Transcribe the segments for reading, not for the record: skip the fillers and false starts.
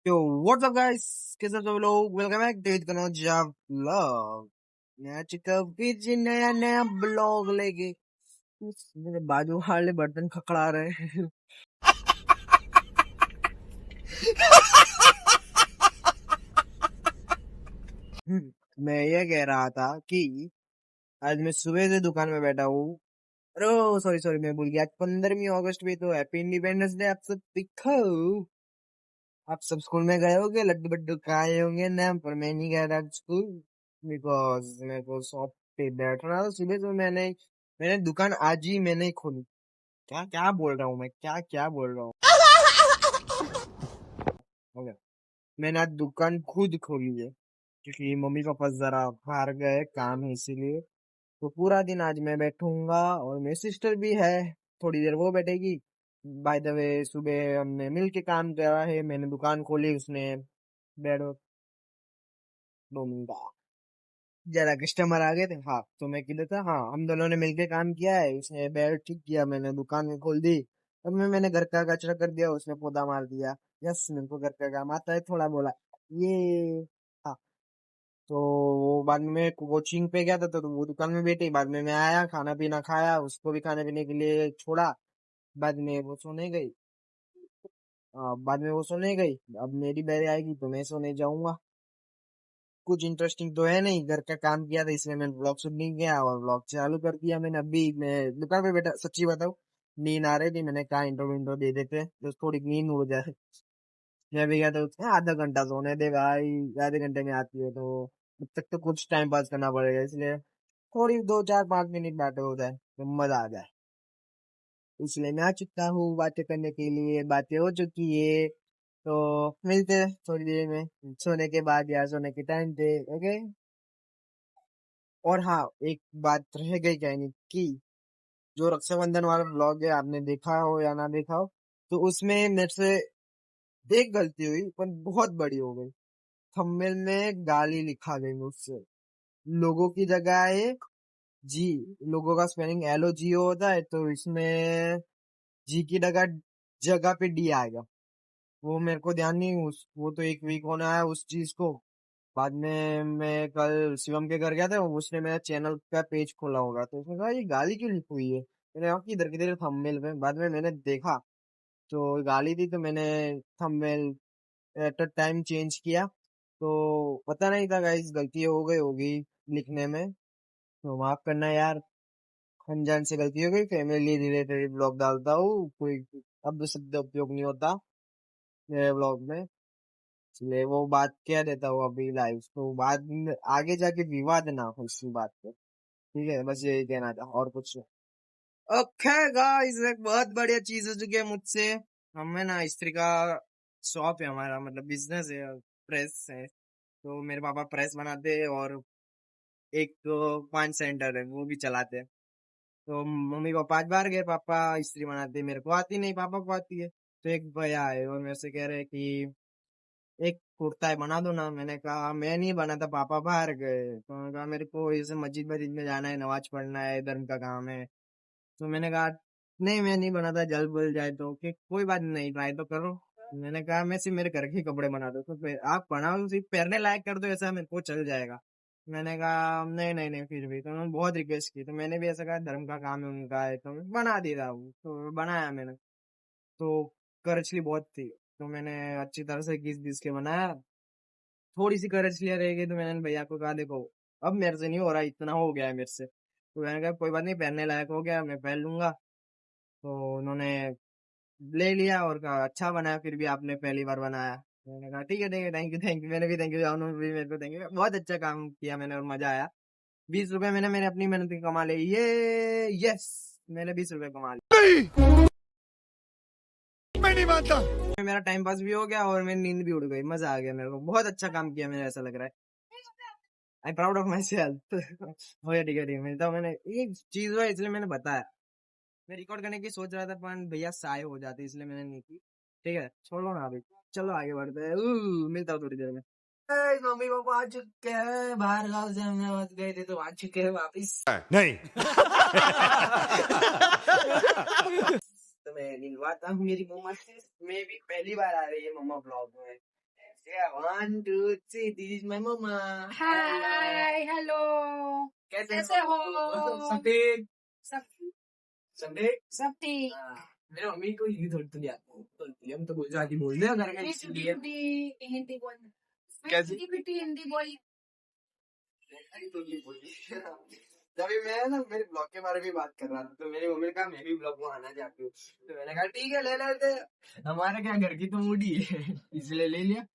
Yo, what's up guys? कैसे सब लोग? Welcome back to Kanauja blog. नया चिका बीच नया नया ब्लॉग लेके मेरे बाजू वाले बर्तन खखड़ा रहे हैं। मैं ये कह रहा था कि आज मैं सुबह से दुकान में बैठा हूँ। अरे सॉरी सॉरी, मैं भूल गया, आज 15वीं अगस्त भी तो हैप्पी इंडिपेंडेंस डे। आप सब दिखो, आप सब स्कूल में गए होंगे, लड्डू बड्डू खाए होंगे ना, पर मैं नहीं गया था स्कूल बिकॉज मेरे को शॉप पे बैठना था। सुबह से मैंने मैंने दुकान आज ही मैंने खोली। क्या क्या बोल रहा हूँ मैं, क्या क्या बोल रहा हूँ। हो गया, मैंने आज दुकान खुद खोली है क्योंकि मम्मी पापा जरा बाहर गए काम है, इसीलिए। तो पूरा दिन आज मैं बैठूंगा और मेरी सिस्टर भी है, थोड़ी देर वो बैठेगी। बाय द वे, सुबह हमने मिल के काम करा है, मैंने दुकान खोली, उसने बैठो डोमिंगा जरा कस्टमर आ गए थे। हाँ, तो मैं किधर था, हाँ हम दोनों ने मिलके काम किया है। उसने बेड ठीक किया, मैंने दुकान खोल दी। अब मैंने घर का कचरा कर दिया, उसने पौधा मार दिया। यस, मेरे को घर का काम आता है थोड़ा, बोला ये। हाँ, तो वो बाद में कोचिंग पे गया था, तो वो दुकान में बैठी। बाद में मैं आया, खाना पीना खाया, उसको भी खाने पीने के लिए छोड़ा। बाद में वो सोने गई। बाद में वो सोने गई। अब मेरी बारी आएगी तो मैं सोने जाऊंगा। कुछ इंटरेस्टिंग तो है नहीं, घर का काम किया था इसलिए मैंने ब्लॉग शूट नहीं किया और ब्लॉग चालू कर दिया मैंने। अभी मैं दुकान पे बैठा, सच्ची बताऊं नींद आ रही थी, मैंने कहा इंट्रो विंट्रो दे देते तो थोड़ी नींद हो जाए। मैं भी गया था आधा घंटा सोने दे भाई, आधे घंटे में आती है तो तब तक तो कुछ टाइम पास करना पड़ेगा, इसलिए थोड़ी 2 4 5 मिनट बातें हो जाए तो मजा आ जाए। इसलिए मैं आ चुका हूँ बातें करने के लिए, बातें हो चुकी है। तो मिलते हैं थोड़ी देर में, सोने के बाद या सोने के टाइम पे। ओके। और हाँ, एक बात रह गई कहनी की, जो रक्षाबंधन वाला ब्लॉग है, आपने देखा हो या ना देखा हो, तो उसमें मेरे से एक गलती हुई पर बहुत बड़ी हो गई। थंबनेल में गाली लिखा गई मुझसे। लोगों की जगह है जी, लोगों का स्पेलिंग LOGO होता है, तो इसमें जी की जगह जगह पे डी आएगा। वो मेरे को ध्यान नहीं, उस वो तो एक वीक होना है उस चीज को। बाद में मैं कल शिवम के घर गया था, उसने मेरा चैनल का पेज खोला होगा, तो उसने कहा ये गाली क्यों लिखी हुई है। मैंने कहा किधर किधर थंबनेल में। बाद में मैंने देखा तो गाली थी, तो मैंने thumbnail at a time change किया। तो पता नहीं था गाइस, गलती हो गई होगी लिखने में, तो माफ करना यार। अनजान से गलती हो गई, फैमिली रिलेटेड ब्लॉग डालता हूँ, कोई अब शब्द उपयोग नहीं होता मेरे ब्लॉग में, इसलिए वो बात कह देता हूँ अभी लाइव, तो बाद में आगे जाके विवाद ना हो इसी बात पे। ठीक है, बस यही कहना था और कुछ नहीं। ओके गाइस, एक बहुत बढ़िया चीज हो चुकी है मुझसे। हमें ना इस्त्री का शॉप है हमारा, मतलब बिजनेस है, प्रेस है। तो मेरे पापा प्रेस बनाते हैं और एक तो पांच सेंटर है वो भी चलाते हैं। तो मम्मी पापा आज बाहर गए, पापा इस्त्री बनाते, मेरे को आती नहीं, पापा को आती है। तो एक भैया है और मेरे से कह रहे हैं कि एक कुर्ता है बना दो ना। मैंने कहा मैं नहीं बनाता, पापा बाहर गए। तो मैंने कहा मेरे को जैसे मस्जिद मस्जिद में जाना है, नमाज पढ़ना है, धर्म का काम है। तो मैंने कहा नहीं मैं नहीं बनाता, जल बल जाए तो कि कोई बात नहीं, ट्राई तो करो। मैंने कहा मैं सिर्फ मेरे घर के कपड़े बना दो, तो फिर आप बनाओ, सिर्फ पहनने लायक कर दो, ऐसा मेरे को चल जाएगा। मैंने कहा नहीं नहीं नहीं, फिर भी तो उन्होंने बहुत रिक्वेस्ट की, तो मैंने भी ऐसा कहा धर्म का काम है उनका है, तो मैं बना दे रहा हूँ, तो बनाया मैंने। तो करछली बहुत थी, तो मैंने अच्छी तरह से घिस घिस के बनाया। थोड़ी सी करछलियां रह गई, तो मैंने भैया को कहा देखो अब मेरे से नहीं हो रहा, इतना हो गया है मेरे से। तो मैंने कहा कोई बात नहीं, पहनने लायक हो गया, मैं पहन लूंगा। तो उन्होंने ले लिया और कहा अच्छा बनाया, फिर भी आपने पहली बार बनाया। मैंने कहा ठीक है थैंक यू थैंक यू, मैंने भी थैंक यू, उन्होंने भी मेरे को थैंक यू, बहुत अच्छा काम किया मैंने और मजा आया। 20 रुपए मैंने मेरे अपनी मेहनत के कमा लिए, ये यस, मैंने 20 रुपए कमा लिए। मैं नहीं मानता। मेरा टाइम पास भी हो गया और मेरी नींद भी उड़ गई, मजा आ गया मेरे को, बहुत अच्छा काम किया मैंने, ऐसा लग रहा है। I proud of my self. हो गया, ठीक है ठीक है, मिलता हूँ। मैंने एक चीज हुआ इसलिए मैंने बताया, मैं रिकॉर्ड करने की सोच रहा था पर भैया साय हो जाती, इसलिए मैंने नहीं की। ठीक है, छोड़ो ना अभी, चलो आगे बढ़ते हैं। मिलता हूँ थोड़ी देर में। मम्मी पापा आ चुके हैं, बाहर गाँव से हमने गए थे तो आ चुके हैं वापिस। नहीं। तो मैं मिलवाता हूँ मेरी मम्मा से, मैं भी पहली बार आ रही है मम्मा ब्लॉग में। Yeah, 1, 2, 3. This is my mama. Hi hello कैसे हो? सब ठीक सब सब ठीक। सब ठीक। मेरी मम्मी को हिंदी थोड़ी नहीं आती, हम तो गुजराती बोलते हैं घर में, इसलिए हिंदी बोल कैसी? हिंदी बोल। तभी मैं ना मेरे ब्लॉग के बारे में बात कर रहा था, तो मेरी मम्मी ने कहा मैं भी ब्लॉग में आना चाहती हूँ, तो मैंने कहा ठीक है ले लेते। हमारे क्या घर की तो मूडी है इसलिए ले लिया।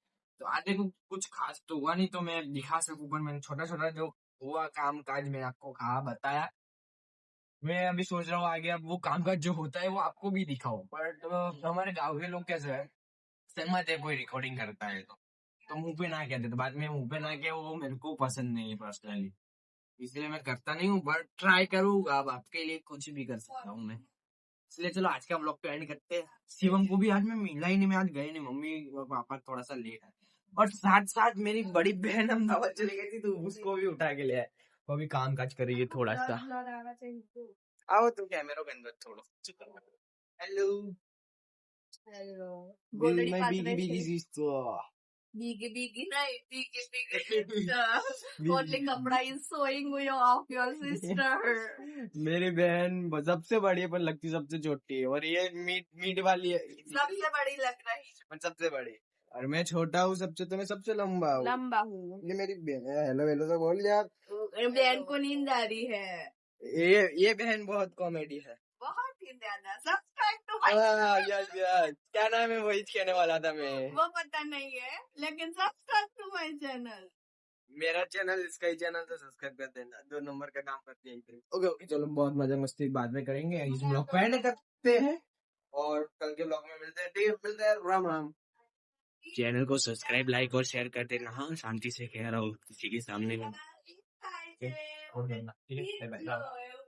तो आगे को कुछ खास तो हुआ नहीं तो मैं दिखा सकूं, पर मैंने छोटा छोटा जो हुआ काम काज मैंने आपको कहा बताया। मैं अभी सोच रहा हूँ आगे अब वो काम काज जो होता है वो आपको भी दिखाऊं, बट हमारे गाँव के लोग कैसे है, सहमत है कोई रिकॉर्डिंग करता है तो मुंह पे ना कहते, तो बाद में मुंह पे ना कहे वो मेरे को पसंद नहीं है पर्सनली, इसलिए मैं करता नहीं हूँ, बट ट्राई करूंगा। अब आपके लिए कुछ भी कर सकता हूँ मैं, इसलिए चलो आज का ब्लॉग तो एंड करते हैं। शिवम को भी आज मैं मिला ही नहीं, मैं आज गए नहीं, मम्मी और पापा थोड़ा सा लेट है, और साथ साथ मेरी बड़ी बहन अहमदाबाद चली गई थी तो उसको भी उठा के ले आए, वो भी काम काज करेगी थोड़ा सा। आओ तुम कैमरा के अंदर थोड़ा। Hello hello my biggie biggie sister. बिगी नहीं बिगी only कपड़ा is showing you of your sister। मेरी बहन सबसे बड़ी है पर लगती सबसे छोटी है, और ये मीट वाली है, सबसे बड़ी लग रही पर सबसे बड़ी, और मैं छोटा हूँ सबसे, तो मैं सबसे लंबा हूँ। लंबा हूँ। ये मेरी बहन है। हेलो हेलो तो बोल यार। बहन को नींद आ रही है। ये बहन बहुत कॉमेडी है, बहुत ही ज्यादा। सब्सक्राइब टू यस यस, क्या नाम है वही कहने वाला था मैं, वो पता नहीं है, लेकिन सब्सक्राइब टू माय चैनल। मेरा चैनल इसका ही चैनल, तो सब्सक्राइब कर देना, 2 नंबर का काम करते हैं। ओके ओके चलो, बहुत मजा मस्ती बाद में करेंगे, इस ब्लॉग को एंड करते हैं और कल के ब्लॉग में मिलते हैं। ठीक है, मिलते हैं, राम राम। चैनल को सब्सक्राइब लाइक और शेयर कर देना। हाँ, शांति से कह रहा हूँ किसी के सामने में। ठीक है, बाय बाय।